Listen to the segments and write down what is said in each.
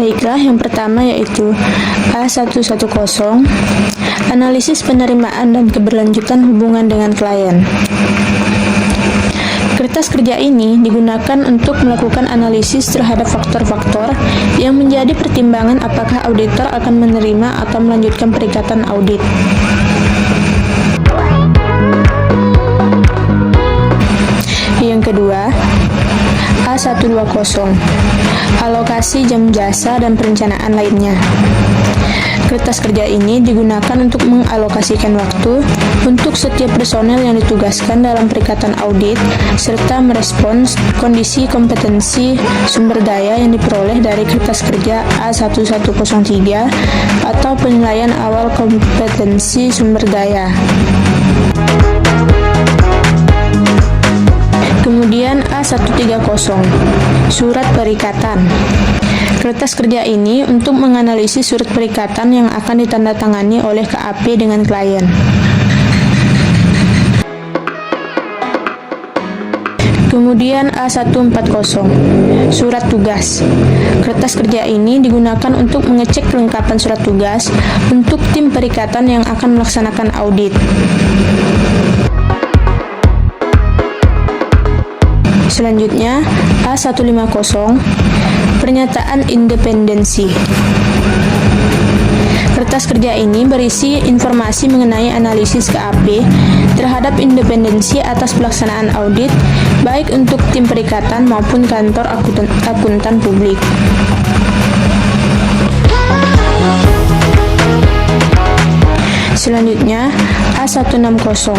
Baiklah, yang pertama yaitu A110, analisis penerimaan dan keberlanjutan hubungan dengan klien. Kertas kerja ini digunakan untuk melakukan analisis terhadap faktor-faktor yang menjadi pertimbangan apakah auditor akan menerima atau melanjutkan perikatan audit. Yang kedua, A120, alokasi jam jasa dan perencanaan lainnya. Kertas kerja ini digunakan untuk mengalokasikan waktu untuk setiap personel yang ditugaskan dalam perikatan audit, serta merespons kondisi kompetensi sumber daya yang diperoleh dari kertas kerja A1103 atau penilaian awal kompetensi sumber daya. Kemudian A130, surat perikatan. Kertas kerja ini untuk menganalisis surat perikatan yang akan ditandatangani oleh KAP dengan klien. Kemudian A140, surat tugas. Kertas kerja ini digunakan untuk mengecek kelengkapan surat tugas untuk tim perikatan yang akan melaksanakan audit. Selanjutnya, A150, pernyataan independensi. Kertas kerja ini berisi informasi mengenai analisis KAP terhadap independensi atas pelaksanaan audit, baik untuk tim perikatan maupun kantor akuntan publik. Selanjutnya, A160,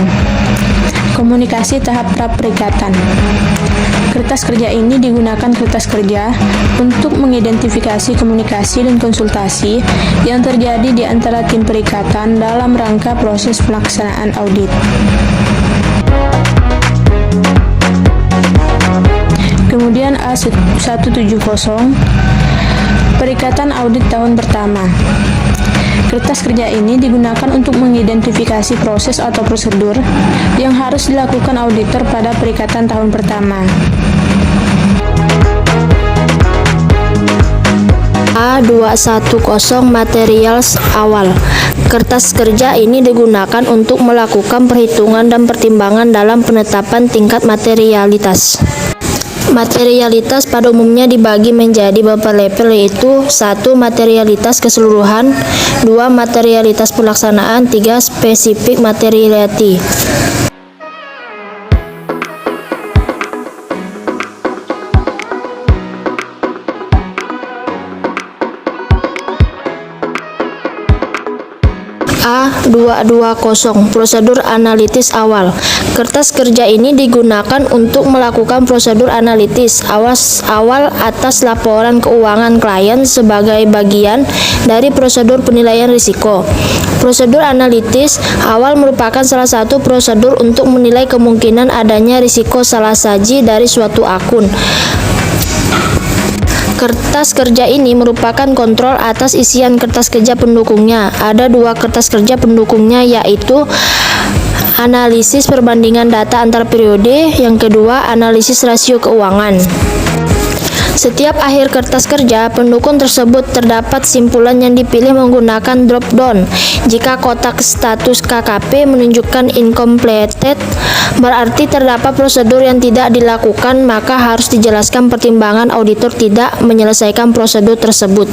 komunikasi tahap pra-perikatan. Kertas kerja ini digunakan kertas kerja untuk mengidentifikasi komunikasi dan konsultasi yang terjadi di antara tim perikatan dalam rangka proses pelaksanaan audit. Kemudian A170, perikatan audit tahun pertama. Kertas kerja ini digunakan untuk mengidentifikasi proses atau prosedur yang harus dilakukan auditor pada perikatan tahun pertama. A210, materials awal. Kertas kerja ini digunakan untuk melakukan perhitungan dan pertimbangan dalam penetapan tingkat materialitas. Materialitas pada umumnya dibagi menjadi beberapa level, yaitu 1. Materialitas keseluruhan, 2. Materialitas pelaksanaan, 3. Spesifik materiality. A220, prosedur analitis awal. Kertas kerja ini digunakan untuk melakukan prosedur analitis awal atas laporan keuangan klien sebagai bagian dari prosedur penilaian risiko. Prosedur analitis awal merupakan salah satu prosedur untuk menilai kemungkinan adanya risiko salah saji dari suatu akun. Kertas kerja ini merupakan kontrol atas isian kertas kerja pendukungnya. Ada 2 kertas kerja pendukungnya, yaitu analisis perbandingan data antar periode, yang kedua analisis rasio keuangan. Setiap akhir kertas kerja pendukung tersebut terdapat simpulan yang dipilih menggunakan drop down. Jika kotak status KKP menunjukkan incompleted, berarti terdapat prosedur yang tidak dilakukan, maka harus dijelaskan pertimbangan auditor tidak menyelesaikan prosedur tersebut.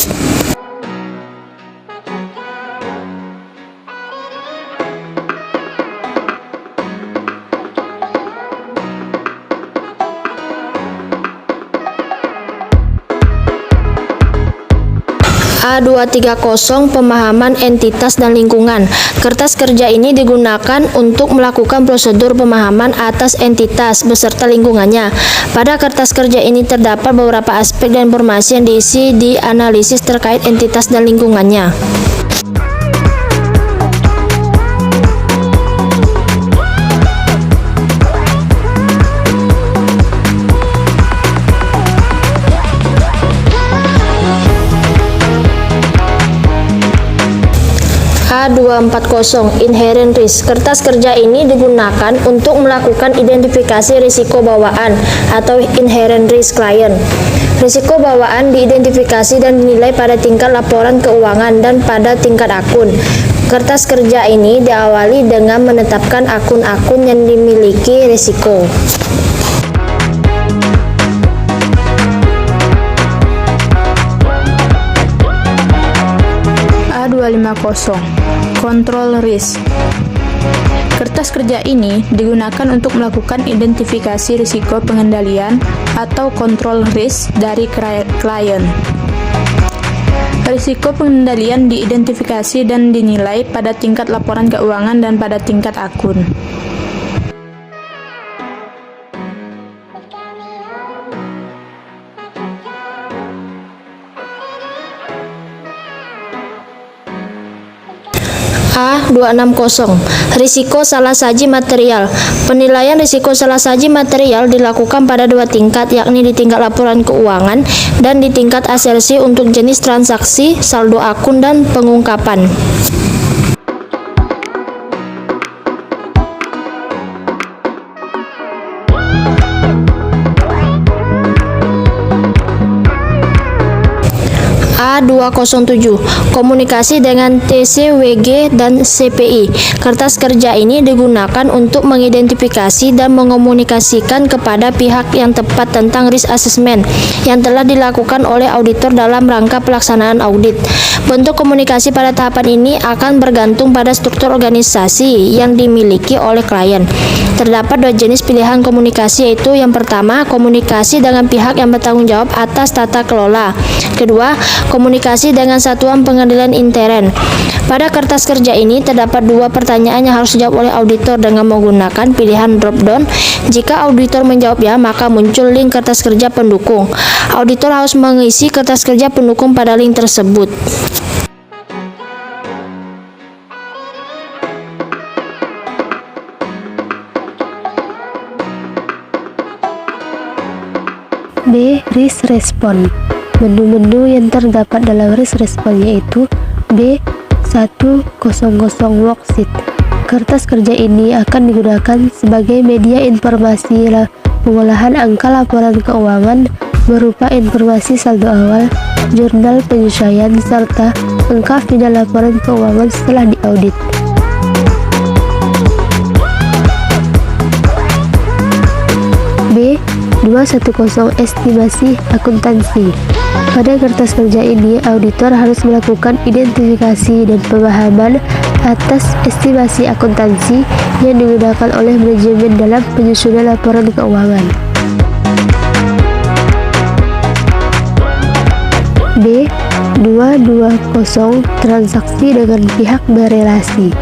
A230, pemahaman entitas dan lingkungan. Kertas kerja ini digunakan untuk melakukan prosedur pemahaman atas entitas beserta lingkungannya. Pada kertas kerja ini terdapat beberapa aspek dan informasi yang diisi di analisis terkait entitas dan lingkungannya. A240 Inherent Risk. Kertas kerja ini digunakan untuk melakukan identifikasi risiko bawaan atau inherent risk client. Risiko bawaan diidentifikasi dan dinilai pada tingkat laporan keuangan dan pada tingkat akun. Kertas kerja ini diawali dengan menetapkan akun-akun yang dimiliki risiko. A250 Control Risk. Kertas kerja ini digunakan untuk melakukan identifikasi risiko pengendalian atau kontrol risk dari klien. Risiko pengendalian diidentifikasi dan dinilai pada tingkat laporan keuangan dan pada tingkat akun. A260 Risiko salah saji material. Penilaian risiko salah saji material dilakukan pada dua tingkat, yakni di tingkat laporan keuangan dan di tingkat asersi untuk jenis transaksi, saldo akun, dan pengungkapan. A207 Komunikasi dengan TCWG dan CPI. Kertas kerja ini digunakan untuk mengidentifikasi dan mengomunikasikan kepada pihak yang tepat tentang risk assessment yang telah dilakukan oleh auditor dalam rangka pelaksanaan audit. Bentuk komunikasi pada tahapan ini akan bergantung pada struktur organisasi yang dimiliki oleh klien. Terdapat dua jenis pilihan komunikasi, yaitu yang pertama, komunikasi dengan pihak yang bertanggung jawab atas tata kelola. Kedua, komunikasi dengan satuan pengadilan intern. Pada kertas kerja ini terdapat dua pertanyaan yang harus dijawab oleh auditor dengan menggunakan pilihan drop down. Jika auditor menjawab ya, maka muncul link kertas kerja pendukung. Auditor harus mengisi kertas kerja pendukung pada link tersebut. B. Risk Response. Menu-menu yang terdapat dalam risk response yaitu B100 Worksheet. Kertas kerja ini akan digunakan sebagai media informasi pengolahan angka laporan keuangan berupa informasi saldo awal, jurnal penyesuaian, serta angka final laporan keuangan setelah diaudit. B210 Estimasi akuntansi. Pada kertas kerja ini, auditor harus melakukan identifikasi dan pemahaman atas estimasi akuntansi yang digunakan oleh manajemen dalam penyusunan laporan keuangan. B220 Transaksi dengan pihak berelasi.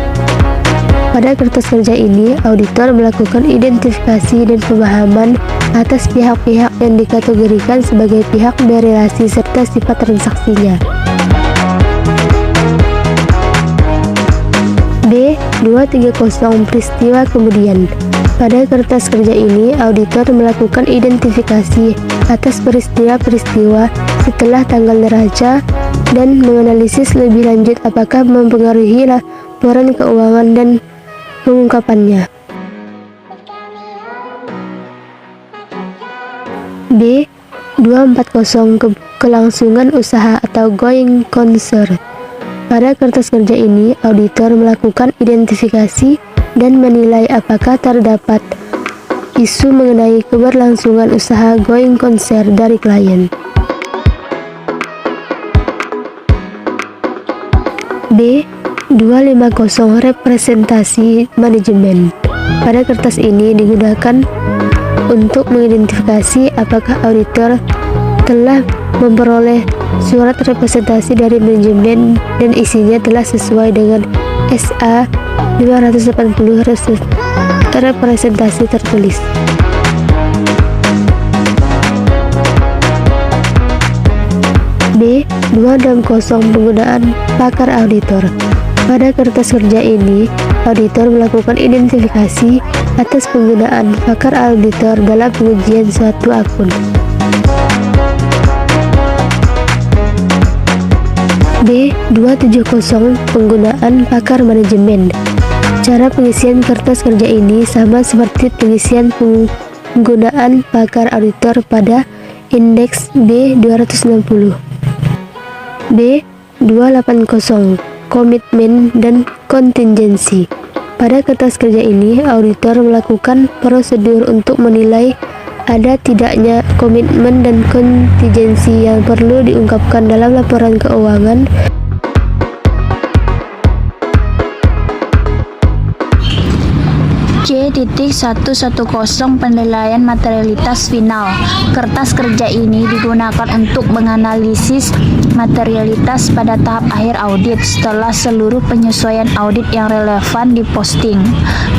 Pada kertas kerja ini, auditor melakukan identifikasi dan pemahaman atas pihak-pihak yang dikategorikan sebagai pihak berelasi serta sifat transaksinya. B230 Peristiwa kemudian. Pada kertas kerja ini, auditor melakukan identifikasi atas peristiwa-peristiwa setelah tanggal neraca dan menganalisis lebih lanjut apakah mempengaruhi laporan keuangan dan pengungkapannya. B240 Kelangsungan usaha atau going concern. Pada kertas kerja ini, auditor melakukan identifikasi dan menilai apakah terdapat isu mengenai keberlangsungan usaha going concern dari klien. B250 Representasi manajemen. Pada kertas ini digunakan untuk mengidentifikasi apakah auditor telah memperoleh surat representasi dari manajemen dan isinya telah sesuai dengan SA 580 representasi tertulis. B260 Penggunaan pakar auditor. Pada kertas kerja ini, auditor melakukan identifikasi atas penggunaan pakar auditor dalam pengujian suatu akun. B270 Penggunaan pakar manajemen. Cara pengisian kertas kerja ini sama seperti pengisian penggunaan pakar auditor pada indeks B260. B280 Komitmen dan kontingensi. Pada kertas kerja ini, auditor melakukan prosedur untuk menilai ada tidaknya komitmen dan kontingensi yang perlu diungkapkan dalam laporan keuangan. C.110 Penilaian materialitas final. Kertas kerja ini digunakan untuk menganalisis materialitas pada tahap akhir audit setelah seluruh penyesuaian audit yang relevan diposting.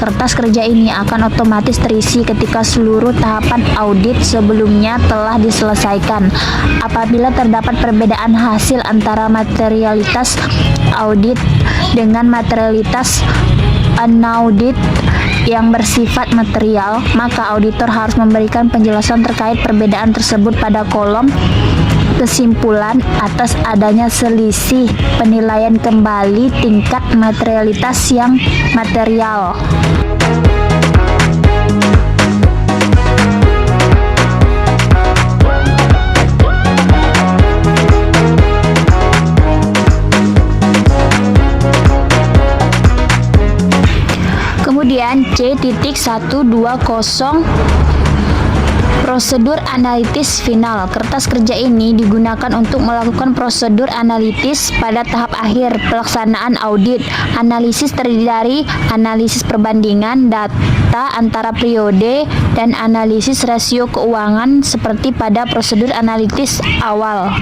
Kertas kerja ini akan otomatis terisi ketika seluruh tahapan audit sebelumnya telah diselesaikan. Apabila terdapat perbedaan hasil antara materialitas audit dengan materialitas unaudit yang bersifat material, maka auditor harus memberikan penjelasan terkait perbedaan tersebut pada kolom kesimpulan atas adanya selisih penilaian kembali tingkat materialitas yang material. Kemudian C.120 Prosedur analitis final. Kertas kerja ini digunakan untuk melakukan prosedur analitis pada tahap akhir pelaksanaan audit. Analisis terdiri dari analisis perbandingan data antara periode dan analisis rasio keuangan seperti pada prosedur analitis awal.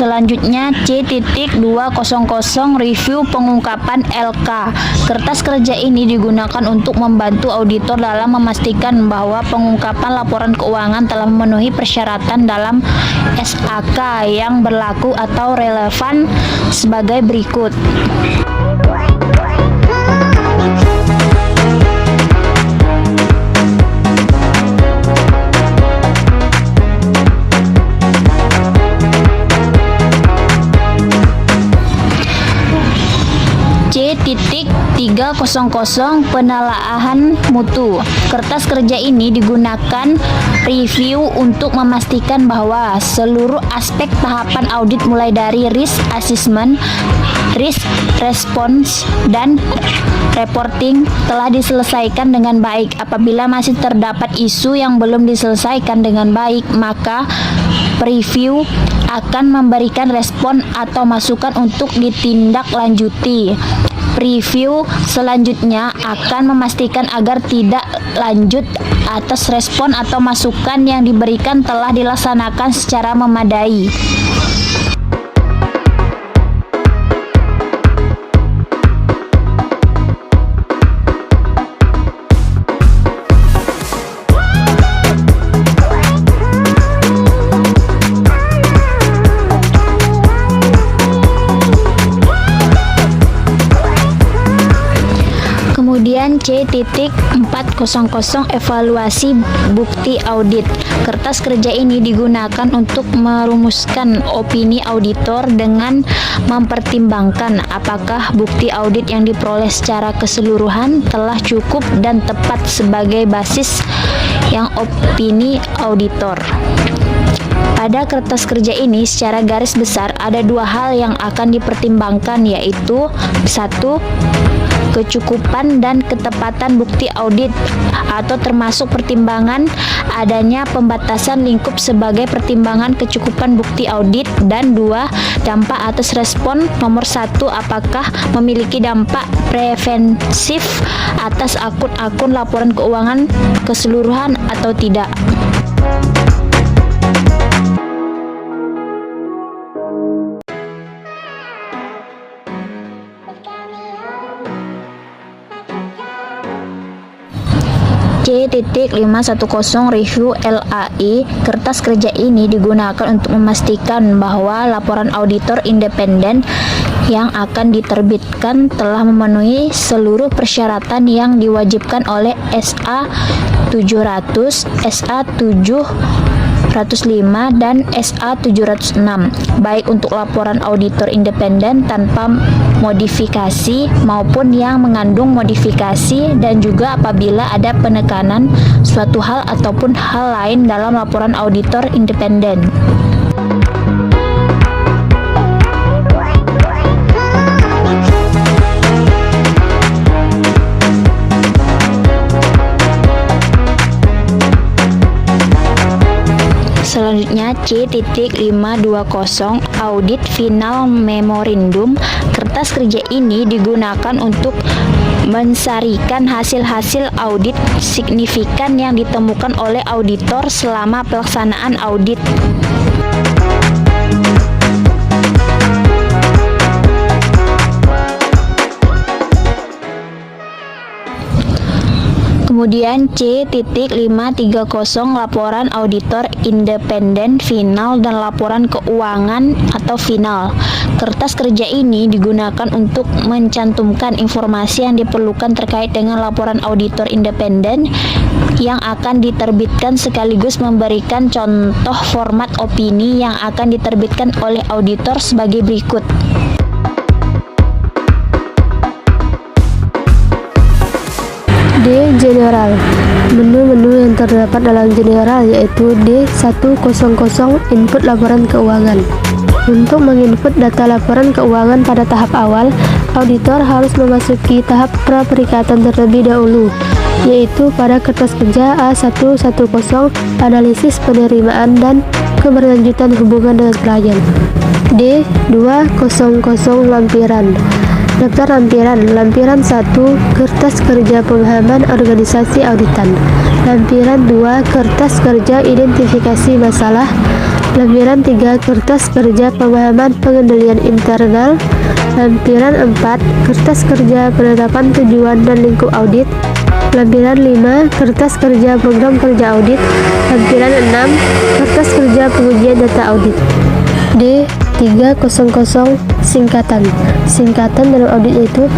Selanjutnya C.200 Review pengungkapan LK. Kertas kerja ini digunakan untuk membantu auditor dalam memastikan bahwa pengungkapan laporan keuangan telah memenuhi persyaratan dalam SAK yang berlaku atau relevan sebagai berikut. C.300 Penelaahan mutu. Kertas kerja ini digunakan review untuk memastikan bahwa seluruh aspek tahapan audit mulai dari risk assessment, risk response, dan reporting telah diselesaikan dengan baik. Apabila masih terdapat isu yang belum diselesaikan dengan baik, maka preview akan memberikan respon atau masukan untuk ditindaklanjuti. Preview selanjutnya akan memastikan agar tidak lanjut atas respon atau masukan yang diberikan telah dilaksanakan secara memadai. Kemudian C.400 Evaluasi bukti audit. Kertas kerja ini digunakan untuk merumuskan opini auditor dengan mempertimbangkan apakah bukti audit yang diperoleh secara keseluruhan telah cukup dan tepat sebagai basis yang opini auditor. Pada kertas kerja ini secara garis besar ada dua hal yang akan dipertimbangkan, yaitu 1. Kecukupan dan ketepatan bukti audit atau termasuk pertimbangan adanya pembatasan lingkup sebagai pertimbangan kecukupan bukti audit, dan 2. Dampak atas respon. Nomor 1, apakah memiliki dampak preventif atas akun-akun laporan keuangan keseluruhan atau tidak. C.510 Review LAI. Kertas kerja ini digunakan untuk memastikan bahwa laporan auditor independen yang akan diterbitkan telah memenuhi seluruh persyaratan yang diwajibkan oleh SA 700, SA 705 dan SA 706, baik untuk laporan auditor independen tanpa modifikasi maupun yang mengandung modifikasi, dan juga apabila ada penekanan suatu hal ataupun hal lain dalam laporan auditor independen. Selanjutnya C.520 Audit Final Memorandum. Kertas kerja ini digunakan untuk mensarikan hasil-hasil audit signifikan yang ditemukan oleh auditor selama pelaksanaan audit. Kemudian C.530 Laporan Auditor Independen Final dan Laporan Keuangan atau Final. Kertas kerja ini digunakan untuk mencantumkan informasi yang diperlukan terkait dengan laporan auditor independen yang akan diterbitkan, sekaligus memberikan contoh format opini yang akan diterbitkan oleh auditor sebagai berikut. D. General. Menu-menu yang terdapat dalam General yaitu D100 Input Laporan Keuangan. Untuk menginput data laporan keuangan pada tahap awal, auditor harus memasuki tahap pra-perikatan terlebih dahulu, yaitu pada kertas kerja A110 Analisis Penerimaan dan Keberlanjutan Hubungan dengan Klien. D200 Lampiran. Daftar lampiran. Lampiran 1, kertas kerja pemahaman organisasi auditan. Lampiran 2, kertas kerja identifikasi masalah. Lampiran 3, kertas kerja pemahaman pengendalian internal. Lampiran 4, kertas kerja penetapan tujuan dan lingkup audit. Lampiran 5, kertas kerja program kerja audit. Lampiran 6, kertas kerja pengujian data audit. D300 Singkatan. Singkatan dalam audit yaitu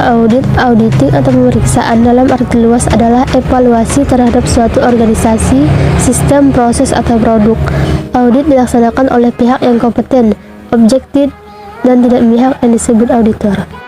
audit, auditing atau pemeriksaan dalam arti luas adalah evaluasi terhadap suatu organisasi, sistem, proses, atau produk. Audit dilaksanakan oleh pihak yang kompeten, objektif, dan tidak memihak yang disebut auditor.